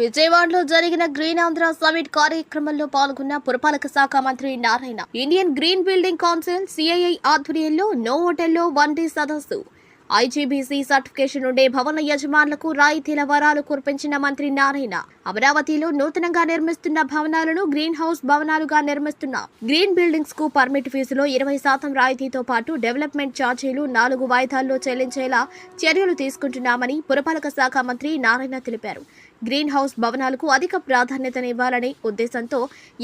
విజయవాడలో జరిగిన green Andhra summit కార్యక్రమంలో పాల్గొన్న పురపాలక శాఖ మంత్రి Narayana Indian green building council CII ఆధ్వర్యంలో నో హోటల్లో 1 డే సదస్సు ఐజీబీసీ సర్టిఫికేషన్ ఉండే భవన యజమానులకు రాయితీల వరాలు కురిపించిన మంత్రి నారాయణ అమరావతిలో నూతనంగా నిర్మిస్తున్న భవనాలను గ్రీన్ హౌస్ భవనాలుగా నిర్మిస్తున్న గ్రీన్ బిల్డింగ్స్ కు పర్మిట్ ఫీజులో 20% రాయితీతో పాటు డెవలప్మెంట్ ఛార్జీలు 4 వాయిదాల్లో చెల్లించేలా చర్యలు తీసుకుంటున్నామని పురపాలక శాఖ మంత్రి నారాయణ తెలిపారు. గ్రీన్ హౌస్ భవనాలకు అధిక ప్రాధాన్యతనివ్వాలనే ఉద్దేశంతో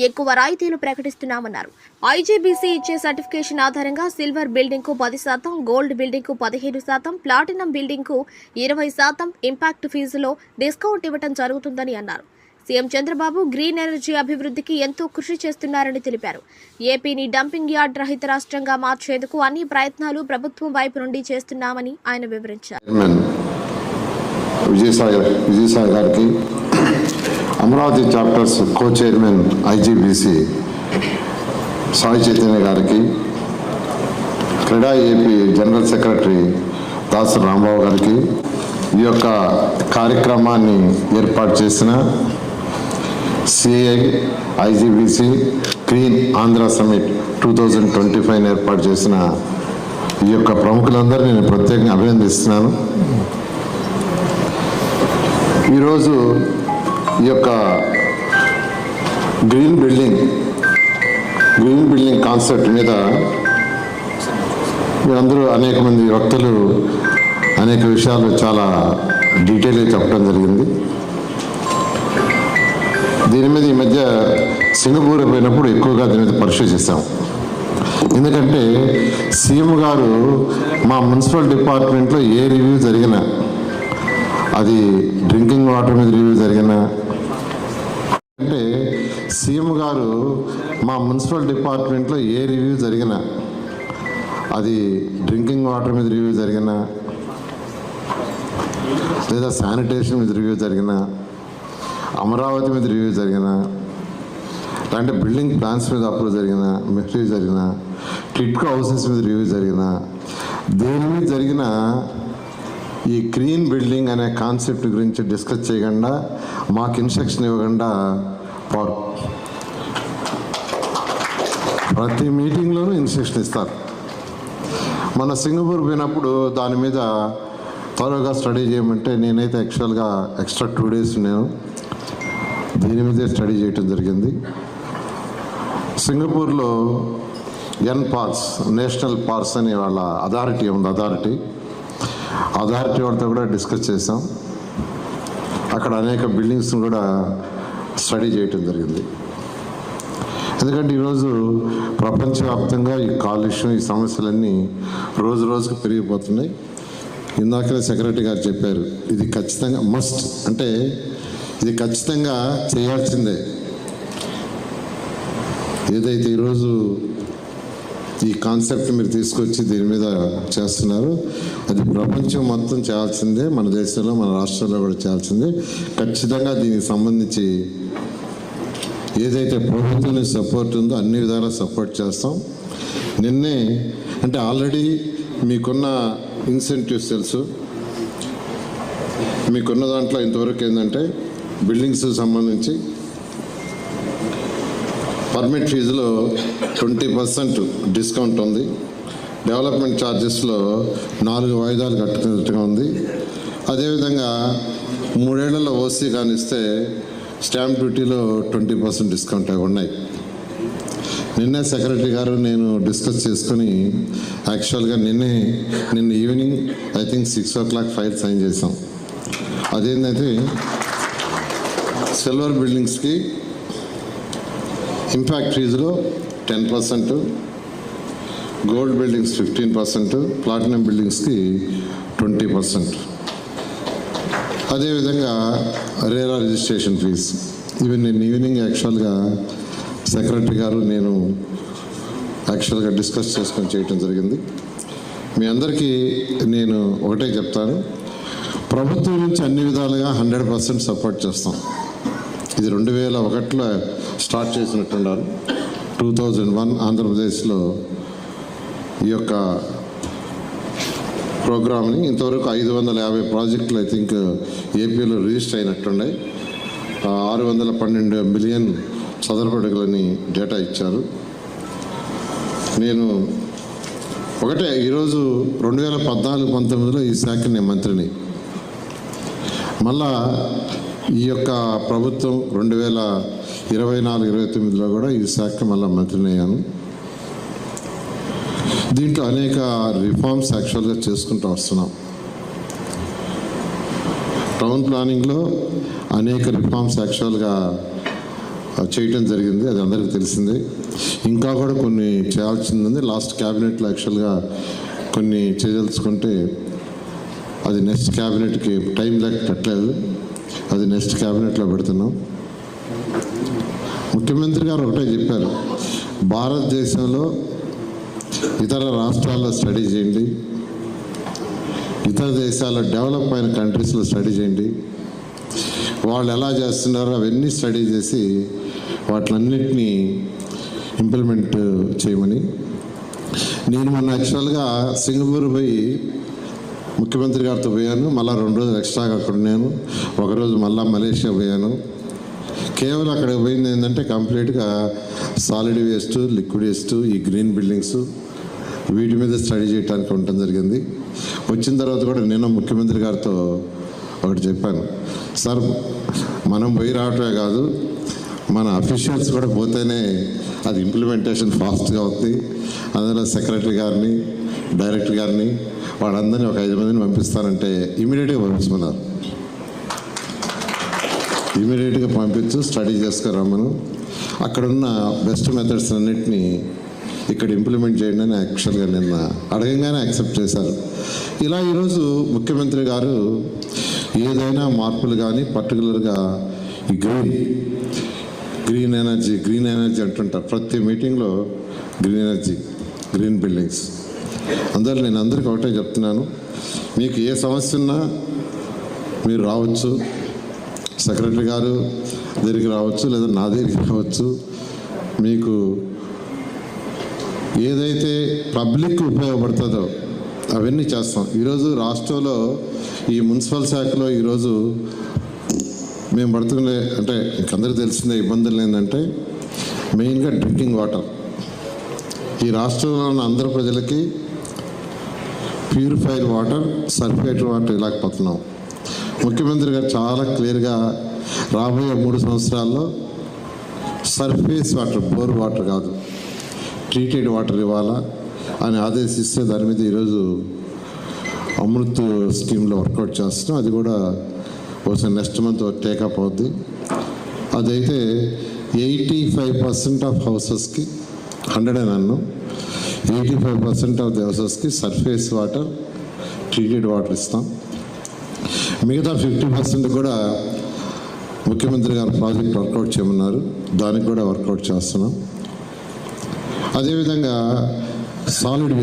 ఎక్కువ రాయితీలు ప్రకటిస్తున్నామన్నారు. ఐజీబీసీ ఇచ్చే సర్టిఫికేషన్ ఆధారంగా సిల్వర్ బిల్డింగ్ కు 10%, గోల్డ్ బిల్డింగ్ కు 15%, ప్లాటినం బిల్డింగ్ కు 20% ఇంపాక్ట్ ఫీజులో డిస్కౌంట్ ఇవ్వడం జరుగుతుందని అన్నారు. సీఎం చంద్రబాబు గ్రీన్ ఎనర్జీ అభివృద్ధికి ఎంతో కృషి చేస్తున్నారని తెలిపారు. ఏపీని డంపింగ్ యార్డ్ రహిత రాష్ట్రంగా మార్చేందుకు అన్ని ప్రయత్నాలు ప్రభుత్వం వైపు నుండి చేస్తున్నామని ఆయన వివరించారు. విజయసాయి గారికి, అమరావతి చాప్టర్స్ కో చైర్మన్ ఐజీబీసీ సాయి చైతన్య గారికి, క్రీడా AP general secretary Dasu Rambabu గారికి, ఈ యొక్క కార్యక్రమాన్ని ఏర్పాటు చేసిన CII IGBC green Andhra summit 2025 ఏర్పాటు చేసిన ఈ యొక్క ప్రముఖులందరూ నేను ప్రత్యేకంగా అభినందిస్తున్నాను. ఈరోజు ఈ యొక్క గ్రీన్ బిల్డింగ్ కాన్సెప్ట్ మీద మీరందరూ అనేక మంది వక్తలు అనేక విషయాలు చాలా డీటెయిల్గా చెప్పడం జరిగింది. దీని మీద ఈ మధ్య సింగపూర్ పోయినప్పుడు ఎక్కువగా దీని మీద పరిశీలి చేశాం. ఎందుకంటే సీఎం గారు మా మున్సిపల్ డిపార్ట్మెంట్లో ఏ రివ్యూ జరిగినా, అది డ్రింకింగ్ వాటర్ మీద రివ్యూ జరిగిన, అంటే సీఎం గారు మా మున్సిపల్ డిపార్ట్మెంట్లో ఏ రివ్యూ జరిగినా, అది డ్రింకింగ్ వాటర్ మీద రివ్యూ జరిగిన, లేదా శానిటేషన్ మీద రివ్యూ జరిగిన, అమరావతి మీద రివ్యూ జరిగిన, అంటే బిల్డింగ్ ప్లాన్స్ మీద అప్రూవ్ జరిగిన, రివ్యూ జరిగిన, టిట్కో హౌసెస్ మీద రివ్యూ జరిగిన, దేని మీద జరిగిన ఈ గ్రీన్ బిల్డింగ్ అనే కాన్సెప్ట్ గురించి డిస్కస్ చేయకుండా, మాకు ఇన్స్ట్రక్షన్ ఇవ్వకుండా ప్రతి మీటింగ్లోనూ ఇన్స్ట్రక్షన్ ఇస్తారు. మన సింగపూర్ పోయినప్పుడు దాని మీద త్వరగా స్టడీ చేయమంటే నేనైతే యాక్చువల్గా ఎక్స్ట్రా 2 days నేను దీని మీదే స్టడీ చేయటం జరిగింది. సింగపూర్లో ఎన్పార్క్స్, నేషనల్ పార్క్స్ అనే వాళ్ళ అథారిటీ ఉంది. అథారిటీ వాళ్ళతో కూడా డిస్కస్ చేసాం. అక్కడ అనేక బిల్డింగ్స్ని కూడా స్టడీ చేయటం జరిగింది. ఎందుకంటే ఈరోజు ప్రపంచవ్యాప్తంగా ఈ కాలుష్యం, ఈ సమస్యలన్నీ రోజు రోజుకు పెరిగిపోతున్నాయి. ఇందాకనే సెక్రటరీ గారు చెప్పారు, ఇది ఖచ్చితంగా మస్ట్, అంటే ఇది ఖచ్చితంగా చేయాల్సిందే. ఏదైతే ఈరోజు ఈ కాన్సెప్ట్ మీరు తీసుకొచ్చి దీని మీద చేస్తున్నారు, అది ప్రపంచం మొత్తం చేయాల్సిందే, మన దేశంలో మన రాష్ట్రాల్లో కూడా చేయాల్సిందే. ఖచ్చితంగా దీనికి సంబంధించి ఏదైతే ప్రభుత్వం సపోర్ట్ ఉందో అన్ని విధాలా సపోర్ట్ చేస్తాం. నిన్నే అంటే ఆల్రెడీ మీకున్న ఇన్సెంటివ్స్ తెలుసు. మీకున్న దాంట్లో ఇంతవరకు ఏంటంటే బిల్డింగ్స్ సంబంధించి పర్మిట్ ఫీజులో 20% డిస్కౌంట్ ఉంది. డెవలప్మెంట్ ఛార్జెస్లో 4 వాయిదాలు కట్టుకున్నట్టుగా ఉంది. అదేవిధంగా 3 ఏళ్లలో ఓసీ కానిస్తే స్టాంప్ డ్యూటీలో 20% డిస్కౌంట్ అవి ఉన్నాయి. నిన్నే సెక్రటరీ గారు నేను డిస్కస్ చేసుకొని యాక్చువల్గా నిన్న evening I think 6 o'clock file sign చేసాం. అదేంటంటే సిల్వర్ బిల్డింగ్స్కి ఇంపాక్ట్ ఫీజులో 10%, గోల్డ్ బిల్డింగ్స్ 15%, ప్లాటినం బిల్డింగ్స్కి 20%. అదేవిధంగా రేరా రిజిస్ట్రేషన్ ఫీజ్ ఇవి నేను ఈవినింగ్ యాక్చువల్గా సెక్రటరీ గారు నేను యాక్చువల్గా డిస్కస్ చేసుకొని చేయటం జరిగింది. మీ అందరికీ నేను ఒకటే చెప్తాను, ప్రభుత్వం నుంచి అన్ని విధాలుగా 100% సపోర్ట్ చేస్తాం. ఇది 2001లో స్టార్ట్ చేసినట్టున్నారు. 2001 ఆంధ్రప్రదేశ్లో ఈ యొక్క ప్రోగ్రామ్ని ఇంతవరకు 550 ప్రాజెక్టులు ఐ థింక్ ఏపీలో రిజిస్టర్ అయినట్టున్నాయి. 612 మిలియన్ చదరపు అడుగులని డేటా ఇచ్చారు. నేను ఒకటే ఈరోజు 2014-19లో ఈ శాఖ నేను మంత్రిని, మళ్ళా ఈ యొక్క ప్రభుత్వం 2024-29లో కూడా ఈ శాఖ మళ్ళీ మంత్రిని అయ్యాను. దీంట్లో అనేక రిఫార్మ్స్ యాక్చువల్గా చేసుకుంటూ వస్తున్నాం. టౌన్ ప్లానింగ్లో అనేక రిఫార్మ్స్ యాక్చువల్గా చేయటం జరిగింది, అది అందరికీ తెలిసిందే. ఇంకా కూడా కొన్ని చేయాల్సింది ఉంది. లాస్ట్ క్యాబినెట్లో యాక్చువల్గా కొన్ని చేయదలుచుకుంటే అది నెక్స్ట్ క్యాబినెట్కి టైం లేక పెట్టలేదు, అది నెక్స్ట్ క్యాబినెట్లో పెడుతున్నాం. ముఖ్యమంత్రి గారు ఒకటే చెప్పారు, భారతదేశంలో ఇతర రాష్ట్రాల్లో స్టడీ చేయండి, ఇతర దేశాల డెవలప్ అయిన కంట్రీస్లో స్టడీ చేయండి, వాళ్ళు ఎలా చేస్తున్నారో అవన్నీ స్టడీ చేసి వాటిలన్నింటినీ ఇంప్లిమెంట్ చేయమని. నేను మొన్న యాక్చువల్గా సింగపూర్ పోయి ముఖ్యమంత్రి గారితో పోయాను, మళ్ళీ 2 రోజులు ఎక్స్ట్రాగా అక్కడ ఉన్నాను, ఒకరోజు మళ్ళీ మలేషియా పోయాను. కేవలం అక్కడికి పోయింది ఏంటంటే కంప్లీట్గా సాలిడ్ వేస్ట్, లిక్విడ్ వేస్ట్, ఈ గ్రీన్ బిల్డింగ్స్ వీటి మీద స్టడీ చేయడానికి ఉండటం జరిగింది. వచ్చిన తర్వాత కూడా నేను ముఖ్యమంత్రి గారితో ఒకటి చెప్పాను, సార్ మనం పోయి రావటమే కాదు, మన అఫీషియల్స్ కూడా పోతేనే అది ఇంప్లిమెంటేషన్ ఫాస్ట్గా అవుతుంది. అందులో సెక్రటరీ గారిని, డైరెక్టర్ గారిని, వాళ్ళందరినీ ఒక 5 మందిని పంపిస్తానంటే ఇమీడియట్గా పంపించమన్నారు. ఇమీడియట్గా పంపించు, స్టడీ చేసుకురామను, అక్కడున్న బెస్ట్ మెథడ్స్ అన్నింటినీ ఇక్కడ ఇంప్లిమెంట్ చేయండి అని యాక్చువల్గా నిన్న అడగంగానే యాక్సెప్ట్ చేశారు. ఇలా ఈరోజు ముఖ్యమంత్రి గారు ఏదైనా మార్పులు కానీ పర్టికులర్గా ఈ గ్రీన్ ఎనర్జీ అంటుంటారు ప్రతి మీటింగ్లో, గ్రీన్ ఎనర్జీ, గ్రీన్ బిల్డింగ్స్. అందువల్ల నేను అందరికీ ఒకటే చెప్తున్నాను, మీకు ఏ సమస్య ఉన్నా మీరు రావచ్చు, సెక్రటరీ గారు దగ్గరికి రావచ్చు, లేదా నా దగ్గరికి రావచ్చు. మీకు ఏదైతే పబ్లిక్ ఉపయోగపడుతుందో అవన్నీ చేస్తాం. ఈరోజు రాష్ట్రంలో ఈ మున్సిపల్ శాఖలో ఈరోజు మేము పడుతున్న అంటే అందరికీ తెలిసిందే ఇబ్బందులు ఏంటంటే మెయిన్గా డ్రింకింగ్ వాటర్. ఈ రాష్ట్రంలో ఉన్న అందరు ప్రజలకి ప్యూరిఫైడ్ వాటర్, సర్టిఫైడ్ వాటర్ ఇవ్వలేకపోతున్నాం. ముఖ్యమంత్రి గారు చాలా క్లియర్గా రాబోయే 3 సంవత్సరాల్లో సర్ఫేస్ వాటర్, బోర్ వాటర్ కాదు, ట్రీటెడ్ వాటర్ ఇవ్వాలా అని ఆదేశిస్తే దాని మీద ఈరోజు అమృత్ స్కీమ్లో వర్కౌట్ చేస్తున్నాం. అది కూడా ఒకసారి నెక్స్ట్ మంత్ టేకప్ అవుద్ది. అదైతే 85% ఆఫ్ హౌసెస్కి 100 అన్నాను, 85% ఆఫ్ ది హౌసెస్కి సర్ఫేస్ వాటర్, ట్రీటెడ్ వాటర్ ఇస్తాం. మిగతా 50% కూడా ముఖ్యమంత్రి గారు ప్రాజెక్ట్ వర్కౌట్ చేయమన్నారు, దానికి కూడా వర్కౌట్ చేస్తున్నాం. అదేవిధంగా సాలిడ్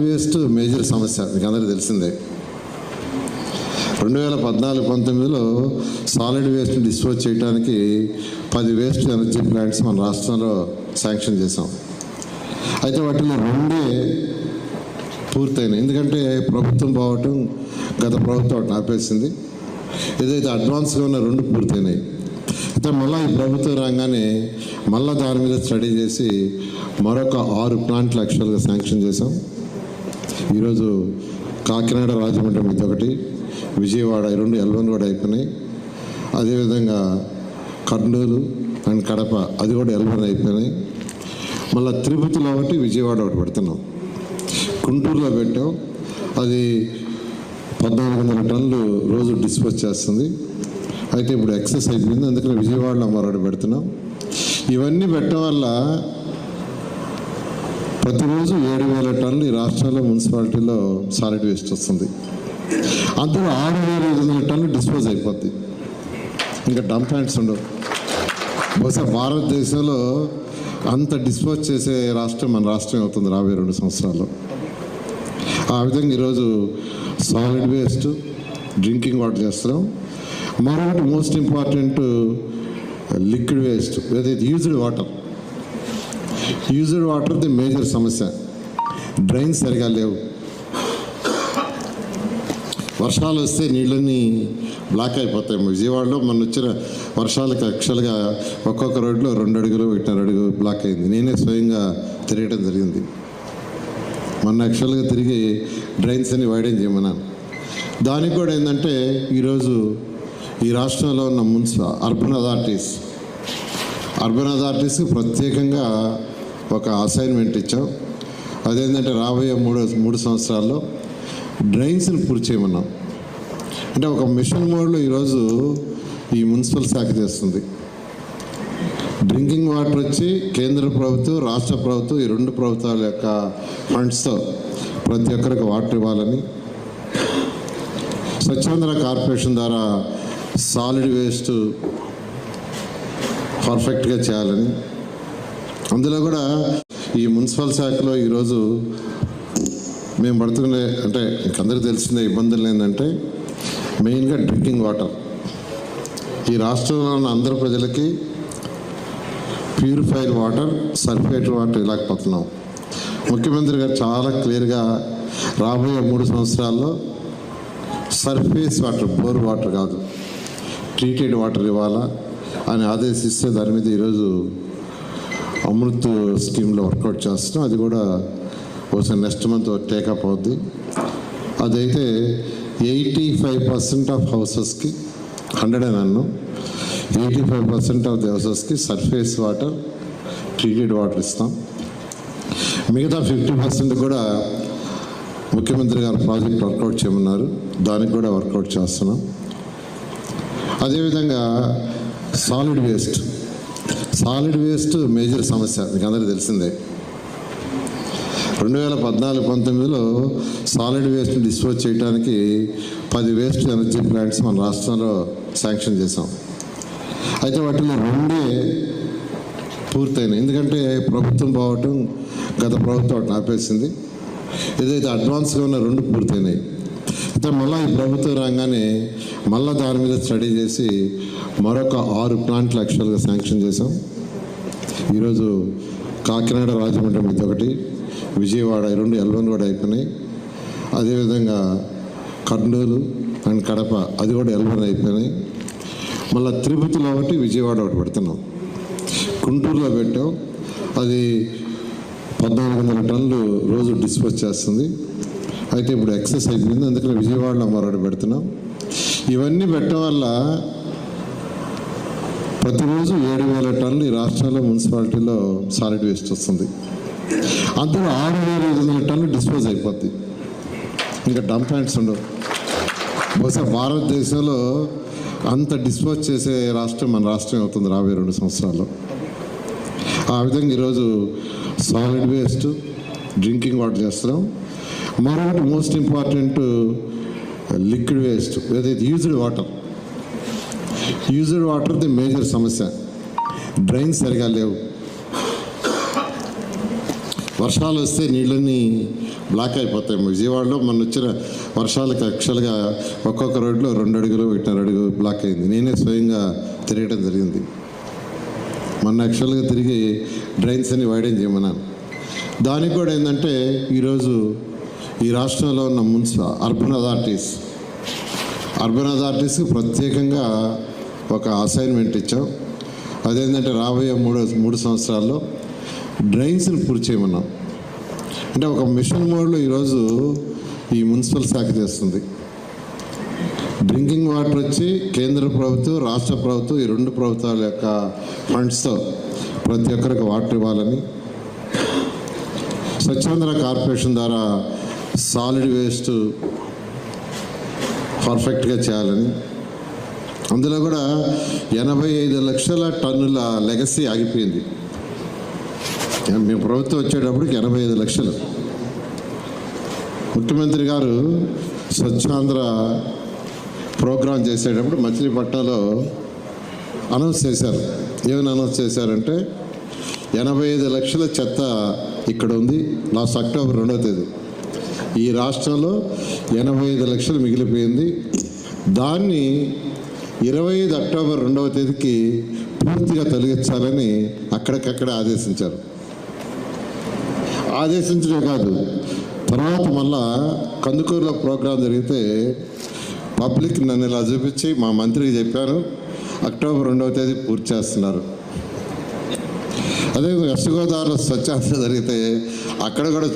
వేస్ట్ మేజర్ సమస్య మీకు అందరికీ తెలిసిందే. 2014-19లో సాలిడ్ వేస్ట్ని డిస్పోజ్ చేయడానికి 10 వేస్ట్ ఎనర్జీ ప్లాంట్స్ మన రాష్ట్రంలో శాంక్షన్ చేసాం. అయితే వాటిలో 2 పూర్తయినాయి, ఎందుకంటే ప్రభుత్వం పోవటం, గత ప్రభుత్వం ఆపేసింది. ఏదైతే అడ్వాన్స్గా ఉన్న 2 పూర్తయినాయి. అయితే మళ్ళీ ఈ ప్రభుత్వం రాగానే మళ్ళీ దాని మీద స్టడీ చేసి మరొక 6 ప్లాంట్లు యాక్చువల్గా శాంక్షన్ చేసాం. ఈరోజు కాకినాడ, రాజమండ్రి మీద ఒకటి, విజయవాడ 2 L1 కూడా అయిపోయినాయి. అదేవిధంగా కర్నూలు అండ్ కడప అది కూడా L1 అయిపోయినాయి. మళ్ళీ తిరుపతిలో ఒకటి, విజయవాడ ఒకటి పెడుతున్నాం. గుంటూరులో పెట్టాం, అది 1400 టన్నులు రోజు డిస్పోజ్ చేస్తుంది. అయితే ఇప్పుడు ఎక్సెస్ అయిపోయింది, అందుకని విజయవాడలో మరొకటి పెడుతున్నాం. ఇవన్నీ పెట్టడం వల్ల ప్రతిరోజు 7,000 టన్నులు ఈ రాష్ట్రంలో మున్సిపాలిటీలో సాలిడ్ వేస్ట్ వస్తుంది. అందులో 6,500 టన్నులు డిస్పోజ్ అయిపోద్ది, ఇంకా డంప్ యార్డ్స్ ఉండవు. బహుశా భారతదేశంలో అంత డిస్పోజ్ చేసే రాష్ట్రం మన రాష్ట్రం అవుతుంది రాబోయే 2 సంవత్సరాల్లో. ఆ విధంగా ఈరోజు సాలిడ్ వేస్ట్, డ్రింకింగ్ వాటర్ చేస్తున్నాం. మరొకటి మోస్ట్ ఇంపార్టెంట్ లిక్విడ్ వేస్ట్, ఏదైతే యూజ్డ్ వాటర్ది మేజర్ సమస్య. డ్రైన్స్ సరిగా లేవు, వర్షాలు వస్తే నీళ్ళన్నీ బ్లాక్ అయిపోతాయి. విజయవాడలో మొన్న వచ్చిన వర్షాలకు యాక్చువల్గా ఒక్కొక్క రోడ్లో 2 అడుగులు 1.5 అడుగు బ్లాక్ అయింది. నేనే స్వయంగా తిరగడం జరిగింది. మొన్న యాక్చువల్గా తిరిగి డ్రైన్స్ అని వైడెన్ చేయమన్నాను. దానికి కూడా ఏంటంటే ఈరోజు ఈ రాష్ట్రంలో ఉన్న అర్బన్ అథారిటీస్కి ప్రత్యేకంగా ఒక అసైన్మెంట్ ఇచ్చాం. అదేంటంటే రాబోయే మూడు సంవత్సరాల్లో డ్రైన్స్ని పూర్తి చేయమన్నాం. అంటే ఒక మిషన్ మోడ్లో ఈరోజు ఈ మున్సిపల్ శాఖ చేస్తుంది. డ్రింకింగ్ వాటర్ వచ్చి కేంద్ర ప్రభుత్వం, రాష్ట్ర ప్రభుత్వం, ఈ 2 ప్రభుత్వాల యొక్క ఫండ్స్తో ప్రతి ఒక్కరికి వాటర్ ఇవ్వాలని, స్వచ్ఛాంధ్ర కార్పొరేషన్ ద్వారా సాలిడ్ వేస్ట్ పర్ఫెక్ట్గా చేయాలని, అందులో కూడా ఈ మున్సిపల్ శాఖలో ఈరోజు మేము పడుతున్న అంటే అందరికీ తెలిసిన ఇబ్బందులు ఏంటంటే మెయిన్గా డ్రింకింగ్ వాటర్. ఈ రాష్ట్రంలో ఉన్న అందరు ప్రజలకి ప్యూరిఫైడ్ వాటర్, సర్టిఫైడ్ వాటర్ ఇవ్వలేకపోతున్నాం. ముఖ్యమంత్రి గారు చాలా క్లియర్గా రాబోయే 3 సంవత్సరాల్లో సర్ఫేస్ వాటర్, బోర్ వాటర్ కాదు, ట్రీటెడ్ వాటర్ ఇవ్వాలా అని ఆదేశిస్తే దాని మీద ఈరోజు అమృత్ స్కీమ్లో వర్కౌట్ చేస్తున్నాం. అది కూడా ఒకసారి నెక్స్ట్ మంత్ టేకప్ అవుద్ది. అదైతే 85% ఆఫ్ హౌసెస్కి 100 అని అన్నాం, 85% ఆఫ్ ది హౌసెస్కి సర్ఫేస్ వాటర్, ట్రీటెడ్ వాటర్ ఇస్తాం. మిగతా 50% కూడా ముఖ్యమంత్రి గారు ప్రాజెక్ట్ వర్కౌట్ చేయమన్నారు, దానికి కూడా వర్కౌట్ చేస్తున్నాం. అదేవిధంగా సాలిడ్ వేస్ట్ మేజర్ సమస్య మీకు అందరికీ తెలిసిందే. 2014-19లో సాలిడ్ వేస్ట్ని డిస్పోజ్ చేయడానికి 10 వేస్ట్ ఎనర్జీ ప్లాంట్స్ మన రాష్ట్రంలో శాంక్షన్ చేసాం. అయితే వాటిలో 2 పూర్తయినాయి. ఎందుకంటే ప్రభుత్వం పోవటం, గత ప్రభుత్వం వాటిని ఆపేసింది. ఏదైతే అడ్వాన్స్గా ఉన్న 2 పూర్తయినాయి. అయితే మళ్ళీ ఈ ప్రభుత్వం రాగానే మళ్ళీ దాని మీద స్టడీ చేసి మరొక 6 ప్లాంట్లు యాక్చువల్గా శాంక్షన్ చేసాం. ఈరోజు కాకినాడ, రాజమండ్రి మీద ఒకటి, విజయవాడ 2 L1 కూడా అయిపోయినాయి. అదేవిధంగా కర్నూలు అండ్ కడప అది కూడా L1 అయిపోయినాయి. మళ్ళీ తిరుపతిలో ఒకటి, విజయవాడ ఒకటి పెడుతున్నాం. గుంటూరులో పెట్టాం, అది 1400 టన్నులు రోజు డిస్పోజ్ చేస్తుంది. అయితే ఇప్పుడు ఎక్సెస్ అయిపోయింది, అందుకని విజయవాడలో మరొకటి పెడుతున్నాం. ఇవన్నీ పెట్టడం వల్ల ప్రతిరోజు 7000 టన్నులు ఈ రాష్ట్రంలో మున్సిపాలిటీలో సాలిడ్ వేస్ట్ వస్తుంది. అందులో 6500 టన్నులు డిస్పోజ్ అయిపోద్ది. ఇంకా డంప్ హ్యాండ్స్ ఉండవు. బహుశా భారతదేశంలో అంత డిస్పోజ్ చేసే రాష్ట్రం మన రాష్ట్రం అవుతుంది రాబోయే 2 సంవత్సరాల్లో. ఆ విధంగా ఈరోజు సాలిడ్ వేస్ట్, డ్రింకింగ్ వాటర్ చేస్తున్నాం. మరొకటి మోస్ట్ ఇంపార్టెంట్ లిక్విడ్ వేస్ట్, ఏదైతే యూజ్డ్ వాటర్ది మేజర్ సమస్య. డ్రైన్స్ సరిగా లేవు. వర్షాలు వస్తే నీళ్ళన్నీ బ్లాక్ అయిపోతాయి. విజయవాడలో మొన్న వచ్చిన వర్షాలకు యాక్చువల్గా ఒక్కొక్క రోడ్లో 2 అడుగులు 1.5 అడుగు బ్లాక్ అయింది. నేనే స్వయంగా తిరగడం జరిగింది. మొన్న యాక్చువల్గా తిరిగి డ్రైన్స్ అని వైడెన్ చేయమన్నాను. దానికి కూడా ఏంటంటే ఈరోజు ఈ రాష్ట్రంలో ఉన్న అర్బన్ అథారిటీస్కి ప్రత్యేకంగా ఒక అసైన్మెంట్ ఇచ్చాం. అదేంటంటే రాబోయే 3 సంవత్సరాల్లో డ్రైన్స్ని పూర్తి చేయమన్నాం. అంటే ఒక మిషన్ మోడ్లో ఈరోజు ఈ మున్సిపల్ శాఖ చేస్తుంది. డ్రింకింగ్ వాటర్ వచ్చి కేంద్ర ప్రభుత్వం, రాష్ట్ర ప్రభుత్వం, ఈ 2 ప్రభుత్వాల యొక్క ఫండ్స్తో ప్రతి ఒక్కరికి వాటర్ ఇవ్వాలని, స్వచ్ఛాంధ్ర కార్పొరేషన్ ద్వారా సాలిడ్ వేస్ట్ పర్ఫెక్ట్గా చేయాలని, అందులో కూడా 85 లక్షల టన్నుల లెగసీ ఆగిపోయింది. మేము ప్రభుత్వం వచ్చేటప్పటికి 85 లక్షలు. ముఖ్యమంత్రి గారు స్వచ్ఛాంధ్ర ప్రోగ్రాం చేసేటప్పుడు మచిలీపట్నంలో అనౌన్స్ చేశారు. ఏమని అనౌన్స్ చేశారంటే 85 లక్షల చెత్త ఇక్కడ ఉంది. లాస్ట్ అక్టోబర్ 2వ తేదీ ఈ రాష్ట్రంలో 85 లక్షలు మిగిలిపోయింది. దాన్ని 25 అక్టోబర్ 2వ తేదీకి పూర్తిగా తొలగించాలని అక్కడికక్కడ ఆదేశించారు. ఆదేశించడమే కాదు, తర్వాత మళ్ళా కందుకూరులో ప్రోగ్రాం జరిగితే పబ్లిక్ నన్ను ఇలా చూపించి మా మంత్రికి చెప్పాను, అక్టోబర్ 2వ తేదీ పూర్తి చేస్తున్నారు. అదే వెస్ట్ గోదావరిలో స్వచ్ఛాంధ్ర జరిగితే అక్కడ కూడా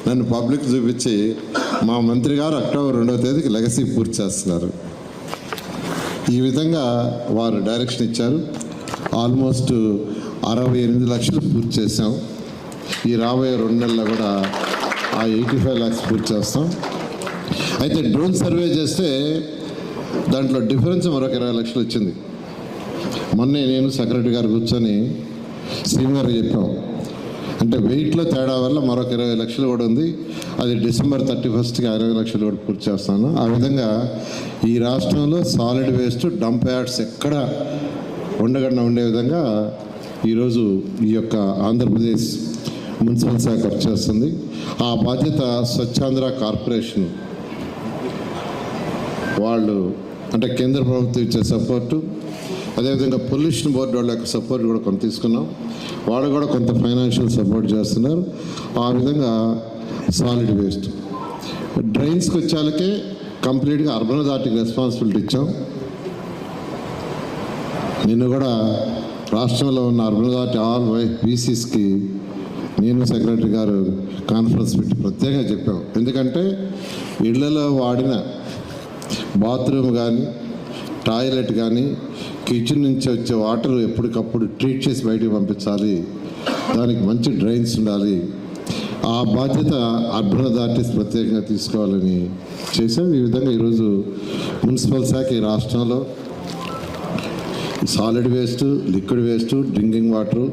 నన్ను పబ్లిక్ చూపించి మా మంత్రి గారు అక్టోబర్ 2వ తేదీకి లెగసీ పూర్తి చేస్తున్నారు. ఈ విధంగా వారు డైరెక్షన్ ఇచ్చారు. ఆల్మోస్ట్ 68 లక్షలు పూర్తి చేసాం. ఈ రాబోయే 2 నెలల్లో కూడా ఆ 85 lakhs పూర్తి చేస్తాం. అయితే డ్రోన్ సర్వే చేస్తే దాంట్లో డిఫరెన్స్ మరొక 20 లక్షలు వచ్చింది. మొన్నే నేను సెక్రటరీ గారు కూర్చొని సీఎం గారు చెప్పాం, అంటే వెయిట్లో తేడా వల్ల మరొక 20 లక్షలు కూడా ఉంది. అది డిసెంబర్ 31st 20 లక్షలు కూడా పూర్తి చేస్తాను. ఆ విధంగా ఈ రాష్ట్రంలో సాలిడ్ వేస్ట్ డంప్ యార్డ్స్ ఎక్కడ ఉండకుండా ఉండే విధంగా ఈరోజు ఈ యొక్క ఆంధ్రప్రదేశ్ మున్సిపల్ శాఖ చేస్తుంది. ఆ బాధ్యత స్వచ్ఛాంధ్ర కార్పొరేషన్ వాళ్ళు, అంటే కేంద్ర ప్రభుత్వం ఇచ్చే సపోర్టు, అదేవిధంగా పొల్యూషన్ బోర్డు వాళ్ళ యొక్క సపోర్ట్ కూడా కొంత తీసుకున్నాం. వాళ్ళు కూడా కొంత ఫైనాన్షియల్ సపోర్ట్ చేస్తున్నారు. ఆ విధంగా సాలిడ్ వేస్ట్ డ్రైన్స్కి వచ్చేళ్ళకే కంప్లీట్గా అర్బన్ అథారిటీకి రెస్పాన్సిబిలిటీ ఇచ్చాం. నిన్ను కూడా రాష్ట్రంలో ఉన్న అర్బన్ అథారిటీ ఆల్ బీసీస్కి నేను సెక్రటరీ గారు కాన్ఫరెన్స్ పెట్టి ప్రత్యేకంగా చెప్పాం. ఎందుకంటే ఇళ్లలో వాడిన బాత్రూమ్ కానీ టాయిలెట్ కానీ కిచెన్ నుంచి వచ్చే వాటర్ ఎప్పటికప్పుడు ట్రీట్ చేసి బయటికి పంపించాలి, దానికి మంచి డ్రైన్స్ ఉండాలి. ఆ బాధ్యత అర్బన్ అథారిటీస్ ప్రత్యేకంగా తీసుకోవాలని చేశాం. ఈ విధంగా ఈరోజు మున్సిపల్ శాఖ ఈ రాష్ట్రంలో solid waste, liquid waste, drinking water,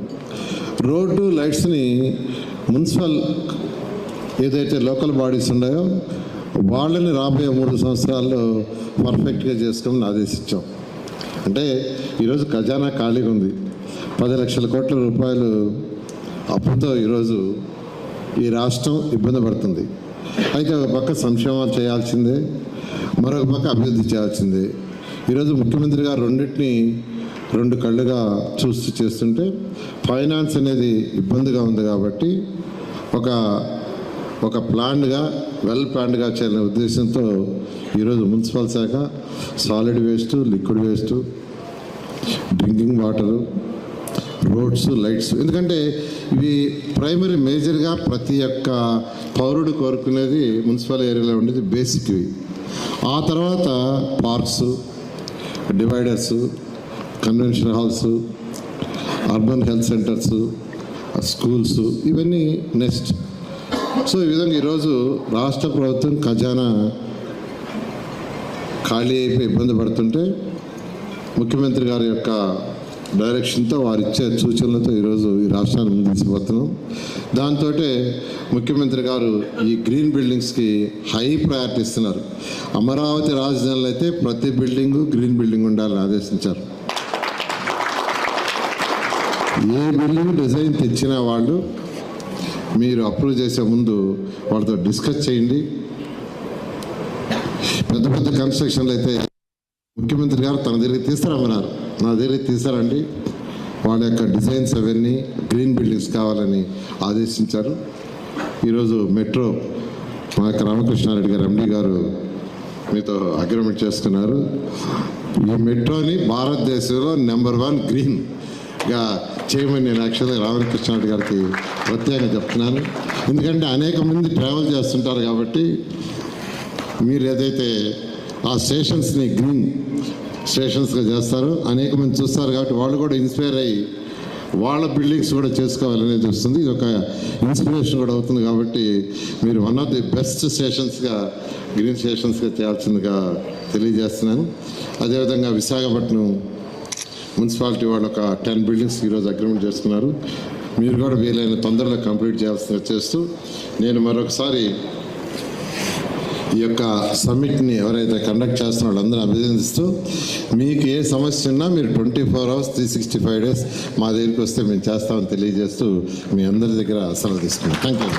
road లైట్స్ని మున్సిపల్ ఏదైతే లోకల్ బాడీస్ ఉన్నాయో వాళ్ళని రాబోయే 3 సంవత్సరాల్లో పర్ఫెక్ట్గా చేసుకోమని ఆదేశించాం. అంటే ఈరోజు ఖజానా ఖాళీగా ఉంది. 10 లక్షల కోట్ల రూపాయలు అప్పుతో ఈరోజు ఈ రాష్ట్రం ఇబ్బంది పడుతుంది. అయితే ఒక పక్క సంక్షేమాలు చేయాల్సిందే, మరొక పక్క అభివృద్ధి చేయాల్సిందే. ఈరోజు ముఖ్యమంత్రి గారు రెండింటినీ 2 కళ్ళుగా చూస్తూ చేస్తుంటే ఫైనాన్స్ అనేది ఇబ్బందిగా ఉంది కాబట్టి ఒక ప్లాన్డ్గా వెల్ ప్లాన్డ్గా చేయాలనే ఉద్దేశంతో ఈరోజు మున్సిపల్ శాఖ solid waste, liquid waste, drinking water, roads, lights, ఎందుకంటే ఇవి ప్రైమరీ మేజర్గా ప్రతి ఒక్క పౌరుడు కోరుకునేది మున్సిపల్ ఏరియాలో ఉండేది బేసిక్ ఇవి. ఆ తర్వాత parks, dividers, convention halls, urban health centres, schools, ఇవన్నీ నెక్స్ట్. సో ఈ విధంగా ఈరోజు రాష్ట్ర ప్రభుత్వం ఖజానా ఖాళీ అయిపోయి ఇబ్బంది పడుతుంటే ముఖ్యమంత్రి గారి యొక్క డైరెక్షన్తో వారు ఇచ్చే సూచనలతో ఈరోజు ఈ రాష్ట్రాన్ని ముందుకు తీసుకుపోతున్నాం. దాంతో ముఖ్యమంత్రి గారు ఈ గ్రీన్ బిల్డింగ్స్కి హై ప్రయారిటీ ఇస్తున్నారు. అమరావతి రాజధానిలో అయితే ప్రతి బిల్డింగు గ్రీన్ బిల్డింగ్ ఉండాలని ఆదేశించారు. ఏ బిల్డింగ్ డిజైన్ తెచ్చిన వాళ్ళు మీరు అప్రూవ్ చేసే ముందు వాళ్ళతో డిస్కస్ చేయండి. పెద్ద పెద్ద కన్స్ట్రక్షన్లు అయితే ముఖ్యమంత్రి గారు తన దగ్గరికి తీస్తారన్నారు, నా దగ్గరికి తీస్తారండి. వాళ్ళ యొక్క డిజైన్స్ అవన్నీ గ్రీన్ బిల్డింగ్స్ కావాలని ఆదేశించారు. ఈరోజు మెట్రో మా యొక్క రామకృష్ణారెడ్డి గారు ఎండి గారు మీతో అగ్రిమెంట్ చేసుకున్నారు. ఈ మెట్రోని భారతదేశంలో నెంబర్ 1 గ్రీన్గా చేయమని నేను యాక్చువల్గా రామకృష్ణారెడ్డి గారికి ప్రత్యేకంగా చెప్తున్నాను. ఎందుకంటే అనేక మంది ట్రావెల్ చేస్తుంటారు కాబట్టి మీరు ఏదైతే ఆ స్టేషన్స్ని గ్రీన్ స్టేషన్స్గా చేస్తారో అనేక మంది చూస్తారు కాబట్టి వాళ్ళు కూడా ఇన్స్పైర్ అయ్యి వాళ్ళ బిల్డింగ్స్ కూడా చేసుకోవాలనేది వస్తుంది. ఇది ఒక ఇన్స్పిరేషన్ కూడా అవుతుంది. కాబట్టి మీరు వన్ ఆఫ్ ది బెస్ట్ స్టేషన్స్గా గ్రీన్ స్టేషన్స్గా చేయాల్సిందిగా తెలియజేస్తున్నాను. అదేవిధంగా విశాఖపట్నం మున్సిపాలిటీ వాళ్ళు ఒక 10 బిల్డింగ్స్ ఈరోజు అగ్రిమెంట్ చేసుకున్నారు. మీరు కూడా వీలైన తొందరలో కంప్లీట్ చేయాల్సిందిగా చేస్తూ నేను మరొకసారి ఈ యొక్క సమ్మిట్ని ఎవరైతే కండక్ట్ చేస్తున్న వాళ్ళందరూ అభినందిస్తూ, మీకు ఏ సమస్య ఉన్నా మీరు 24 hours 365 days మా దగ్గరికి వస్తే మేము చేస్తామని తెలియజేస్తూ మీ అందరి దగ్గర సెలవు తీసుకున్నాం. Thank you.